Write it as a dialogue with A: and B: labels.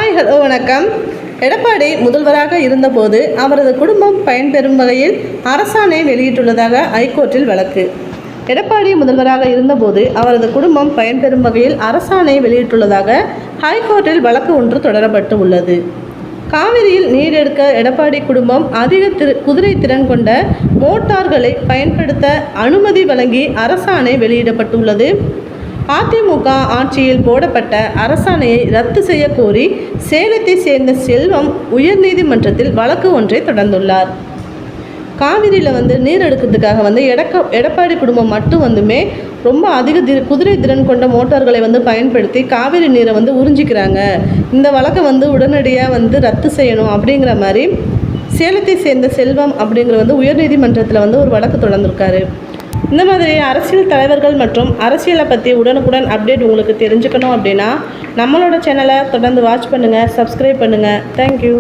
A: Hi hello வணக்கம். எடப்பாடி முதல்வராக இருந்தபோது அவரது குடும்பம் பயன்பெறும் வகையில் அரசாணை வெளியிட்டுள்ளதாக ஐகோர்ட்டில் வழக்கு. எடப்பாடி முதல்வராக இருந்தபோது அவரது குடும்பம் பயன்பெறும் வகையில் அரசாணை வெளியிட்டுள்ளதாக ஹைகோர்ட்டில் வழக்கு ஒன்று தொடரப்பட்டு உள்ளது. காவிரியில் நீர் எடுக்க எடப்பாடி குடும்பம் அதிக குதிரை திறன் கொண்ட மோட்டார்களை பயன்படுத்த அனுமதி வழங்கி அரசாணை வெளியிடப்பட்டுள்ளது. அதிமுக ஆட்சியில் போடப்பட்ட அரசாணையை ரத்து செய்ய கோரி சேலத்தை சேர்ந்த செல்வம் உயர்நீதிமன்றத்தில் வழக்கு ஒன்றை தொடர்ந்துள்ளார். காவிரியில் நீர் எடுக்கிறதுக்காக எடப்பாடி குடும்பம் மட்டும் ரொம்ப அதிக குதிரை திறன் கொண்ட மோட்டார்களை பயன்படுத்தி காவிரி நீரை உறிஞ்சிக்கிறாங்க. இந்த வழக்கை உடனடியாக ரத்து செய்யணும் அப்படிங்கிற மாதிரி சேலத்தை சேர்ந்த செல்வம் அப்படிங்கிற உயர்நீதிமன்றத்தில் ஒரு வழக்கு தொடர்ந்துருக்காரு. இந்த மாதிரி அரசியல் தலைவர்கள் மற்றும் அரசியலை பற்றி உடனுக்குடன் அப்டேட் உங்களுக்கு தெரிஞ்சுக்கணும் அப்படின்னா நம்மளோட சேனலை தொடர்ந்து வாட்ச் பண்ணுங்கள், சப்ஸ்கிரைப் பண்ணுங்கள். தேங்க்யூ.